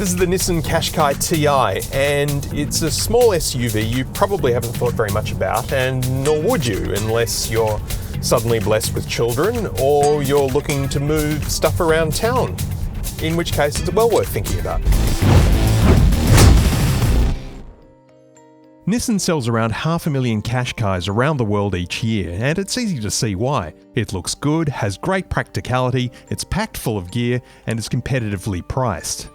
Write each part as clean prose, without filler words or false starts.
This is the Nissan Qashqai TI, and it's a small SUV you probably haven't thought very much about, and nor would you unless you're suddenly blessed with children or you're looking to move stuff around town, in which case it's well worth thinking about. Nissan sells around 500,000 Qashqais around the world each year, and it's easy to see why. It looks good, has great practicality, it's packed full of gear, and is competitively priced.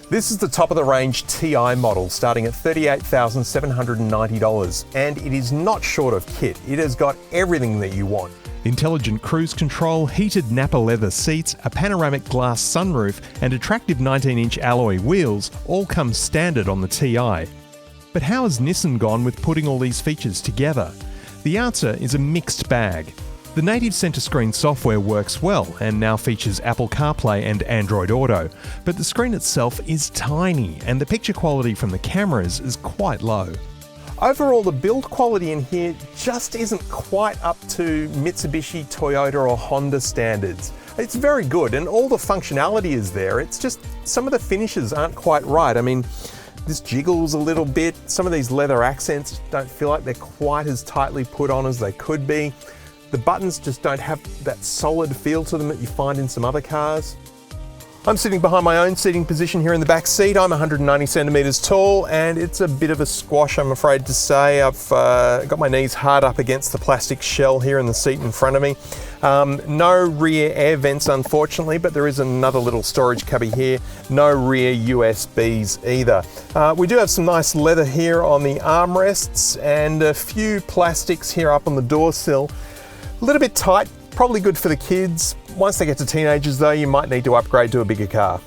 This is the top of the range TI model starting at $38,790, and it is not short of kit. It has got everything that you want. Intelligent cruise control, heated Napa leather seats, a panoramic glass sunroof, and attractive 19-inch alloy wheels all come standard on the TI. But how has Nissan gone with putting all these features together? The answer is a mixed bag. The native centre screen software works well and now features Apple CarPlay and Android Auto, but the screen itself is tiny and the picture quality from the cameras is quite low. Overall, the build quality in here just isn't quite up to Mitsubishi, Toyota or Honda standards. It's very good and all the functionality is there, it's just some of the finishes aren't quite right. I mean, this jiggles a little bit, some of these leather accents don't feel like they're quite as tightly put on as they could be. The buttons just don't have that solid feel to them that you find in some other cars. I'm sitting behind my own seating position here in the back seat. I'm 190 centimetres tall and it's a bit of a squash, I'm afraid to say. I've got my knees hard up against the plastic shell here in the seat in front of me. No rear air vents unfortunately, but there is another little storage cubby here. No rear USBs either. We do have some nice leather here on the armrests and a few plastics here up on the door sill. A little bit tight, probably good for the kids. Once they get to teenagers though, you might need to upgrade to a bigger car.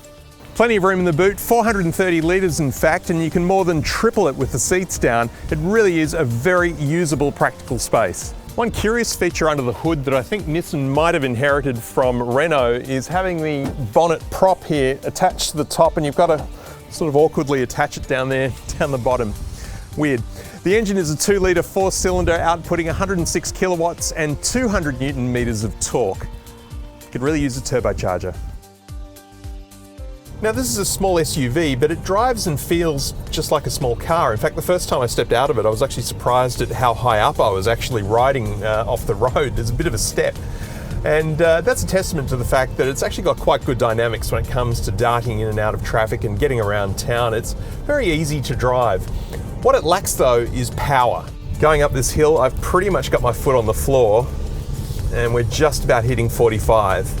Plenty of room in the boot, 430 litres in fact, and you can more than triple it with the seats down. It really is a very usable, practical space. One curious feature under the hood that I think Nissan might have inherited from Renault is having the bonnet prop here attached to the top, and you've got to sort of awkwardly attach it down there, down the bottom. Weird. The engine is a 2-litre 4-cylinder outputting 106 kilowatts and 200 newton meters of torque. Could really use a turbocharger. Now this is a small SUV, but it drives and feels just like a small car. In fact, the first time I stepped out of it, I was actually surprised at how high up I was actually riding off the road. There's a bit of a step. And that's a testament to the fact that it's actually got quite good dynamics when it comes to darting in and out of traffic and getting around town. It's very easy to drive. What it lacks though is power. Going up this hill, I've pretty much got my foot on the floor and we're just about hitting 45.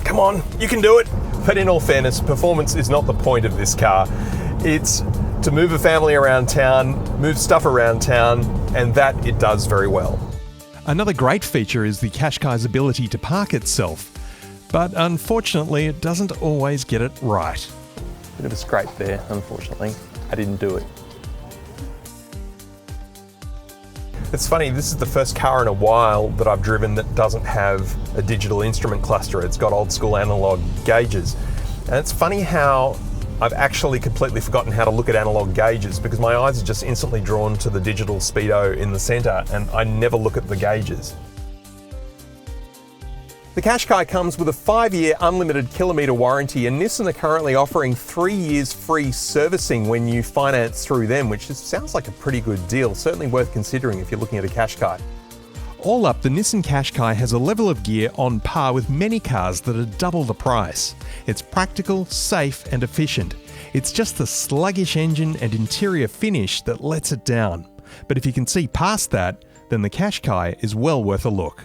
Come on, you can do it. But in all fairness, performance is not the point of this car. It's to move a family around town, move stuff around town, and that it does very well. Another great feature is the Qashqai's ability to park itself, but unfortunately it doesn't always get it right. Bit of a scrape there, unfortunately. I didn't do it. It's funny, this is the first car in a while that I've driven that doesn't have a digital instrument cluster. It's got old school analog gauges. And it's funny how I've actually completely forgotten how to look at analog gauges because my eyes are just instantly drawn to the digital speedo in the center and I never look at the gauges. The Qashqai comes with a 5-year unlimited kilometre warranty, and Nissan are currently offering 3 years free servicing when you finance through them, which sounds like a pretty good deal, certainly worth considering if you're looking at a Qashqai. All up, the Nissan Qashqai has a level of gear on par with many cars that are double the price. It's practical, safe and efficient. It's just the sluggish engine and interior finish that lets it down. But if you can see past that, then the Qashqai is well worth a look.